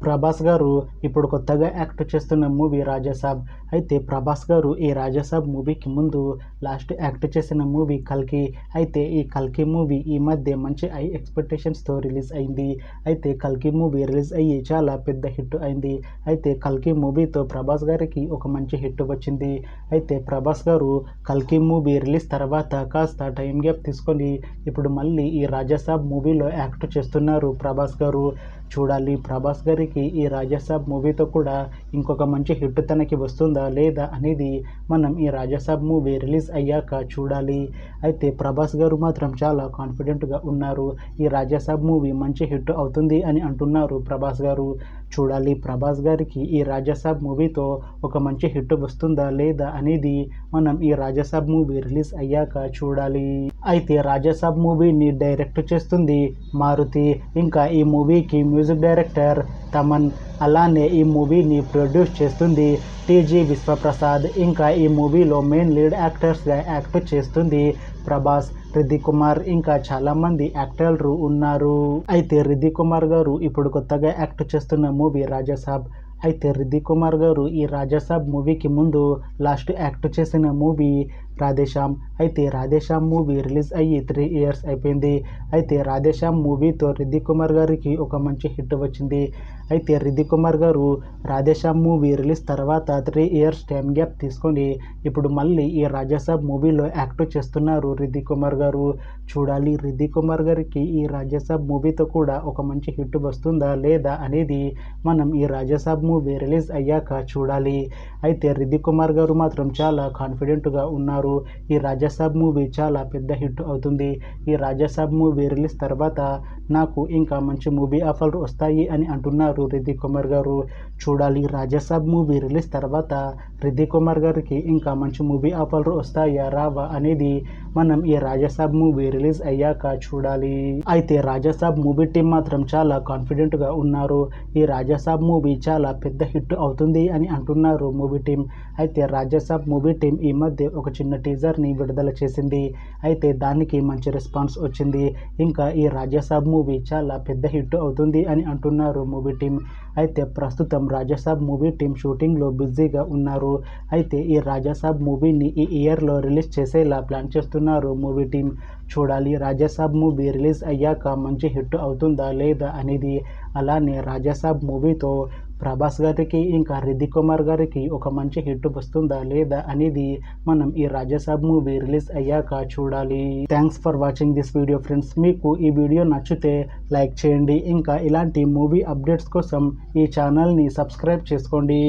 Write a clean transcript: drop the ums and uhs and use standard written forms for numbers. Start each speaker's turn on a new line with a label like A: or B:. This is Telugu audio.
A: ప్రభాస్ గారు ఇప్పుడు కొత్తగా యాక్ట్ చేస్తున్న మూవీ రాజాసాబ్. అయితే ప్రభాస్ గారు ఈ రాజాసాబ్ మూవీకి ముందు లాస్ట్ యాక్ట్ చేసిన మూవీ కల్కి. అయితే ఈ కల్కి మూవీ ఈ మధ్య మంచి హై ఎక్స్పెక్టేషన్స్తో రిలీజ్ అయింది. అయితే కల్కి మూవీ రిలీజ్ అయ్యి చాలా పెద్ద హిట్ అయింది. అయితే కల్కి మూవీతో ప్రభాస్ గారికి ఒక మంచి హిట్ వచ్చింది. అయితే ప్రభాస్ గారు కల్కి మూవీ రిలీజ్ తర్వాత కాస్త టైం గ్యాప్ తీసుకొని ఇప్పుడు మళ్ళీ ఈ రాజాసాబ్ మూవీలో యాక్ట్ చేస్తున్నారు ప్రభాస్ గారు. చూడాలి ప్రభాస్ గారికి ఈ రాజాసాబ్ మూవీతో కూడా ఇంకొక మంచి హిట్ తనకి వస్తుందా లేదా అనేది మనం ఈ రాజాసాబ్ మూవీ రిలీజ్ అయ్యాక చూడాలి. అయితే ప్రభాస్ గారు మాత్రం చాలా కాన్ఫిడెంట్గా ఉన్నారు. ఈ రాజాసాబ్ మూవీ మంచి హిట్ అవుతుంది అని అంటున్నారు ప్రభాస్ గారు. చూడాలి ప్రభాస్ గారికి ఈ రాజాసాబ్ మూవీతో ఒక మంచి హిట్ వస్తుందా లేదా అనేది మనం ఈ రాజాసాబ్ మూవీ రిలీజ్ అయ్యాక చూడాలి. అయితే రాజాసాబ్ మూవీని డైరెక్ట్ చేస్తుంది మారుతి. ఇంకా ఈ మూవీకి మ్యూజిక్ డైరెక్టర్ తమన్. అలానే ఈ మూవీని ప్రొడ్యూస్ చేస్తుంది టీజీ విశ్వప్రసాద్. ఇంకా ఈ మూవీలో మెయిన్ లీడ్ యాక్టర్స్గా యాక్ట్ చేస్తుంది ప్రభాస్, రిద్దిక్ కుమార్, ఇంకా చాలామంది యాక్టర్లు ఉన్నారు. అయితే రిద్దిక్ కుమార్ గారు ఇప్పుడు కొత్తగా యాక్ట్ చేస్తున్న మూవీ రాజాసాబ్. అయితే రిద్దిక్ కుమార్ గారు ఈ రాజాసాబ్ మూవీకి ముందు లాస్ట్ యాక్ట్ చేసిన మూవీ రాధేశ్యామ్. అయితే రాధేశ్యామ్ మూవీ రిలీజ్ అయ్యి 3 years అయిపోయింది. అయితే రాధేశ్యామ్ మూవీతో రిద్దిక్ కుమార్ గారికి ఒక మంచి హిట్ వచ్చింది. అయితే రిద్దిక్ కుమార్ గారు రాధేశ్యామ్ మూవీ రిలీజ్ తర్వాత 3 years టైం గ్యాప్ తీసుకొని ఇప్పుడు మళ్ళీ ఈ రాజాసాబ్ మూవీలో యాక్ట్ చేస్తున్నారు రిద్దిక్ కుమార్ గారు. చూడాలి రిద్దిక్ కుమార్ గారికి ఈ రాజాసాబ్ మూవీతో కూడా ఒక మంచి హిట్ వస్తుందా లేదా అనేది మనం ఈ రాజాసాబ్ మూవీ రిలీజ్ అయ్యాక చూడాలి. అయితే రిద్దిక్ కుమార్ గారు మాత్రం చాలా కాన్ఫిడెంట్గా ఉన్నారు. ఈ రాజాసాబ్ మూవీ చాలా పెద్ద హిట్ అవుతుంది. ఈ రాజాసాబ్ మూవీ రిలీజ్ తర్వాత నాకు ఇంకా మంచి మూవీ ఆఫర్లు వస్తాయి అని అంటున్నారు రిద్దిక్ కుమార్ గారు. చూడాలి రాజాసాబ్ మూవీ రిలీజ్ తర్వాత రిద్దిక్ కుమార్ గారికి ఇంకా మంచి మూవీ ఆఫర్లు వస్తాయా రావా అనేది మనం ఈ రాజాసాబ్ మూవీ రిలీజ్ అయ్యాక చూడాలి. అయితే రాజాసాబ్ మూవీ టీం మాత్రం చాలా కాన్ఫిడెంట్గా ఉన్నారు. ఈ రాజాసాబ్ మూవీ చాలా పెద్ద హిట్ అవుతుంది అని అంటున్నారు మూవీ టీం. అయితే రాజాసాబ్ మూవీ టీం ఈ మధ్య ఒక చిన్న టీజర్ని విడుదల చేసింది. అయితే దానికి మంచి రెస్పాన్స్ వచ్చింది. ఇంకా ఈ రాజాసాబ్ మూవీ చాలా పెద్ద హిట్ అవుతుంది అని అంటున్నారు మూవీ టీం. అయితే ప్రస్తుతం రాజాసాబ్ మూవీ టీం షూటింగ్లో బిజీగా ఉన్నారు. అయితే ఈ రాజాసాబ్ మూవీని ఈ ఇయర్లో రిలీజ్ చేసేలా ప్లాన్ చేస్తున్నారు మూవీ టీం. చూడాలి రాజాసాబ్ మూవీ రిలీజ్ అయ్యాక మంచి హిట్ అవుతుందా లేదా అనేది. అలానే రాజాసాబ్ మూవీతో ప్రభాస్ గారికి ఇంకా రిద్దిక్ కుమార్ గారికి ఒక మంచి హిట్ వస్తుందా లేదా అనేది మనం ఈ రాజాసాబ్ మూవీ రిలీజ్ అయ్యాక చూడాలి. Thanks for watching this video friends. మీకు ఈ వీడియో నచ్చితే లైక్ చేయండి. ఇంకా ఇలాంటి మూవీ అప్డేట్స్ కోసం ఈ ఛానల్ని సబ్స్క్రైబ్ చేసుకోండి.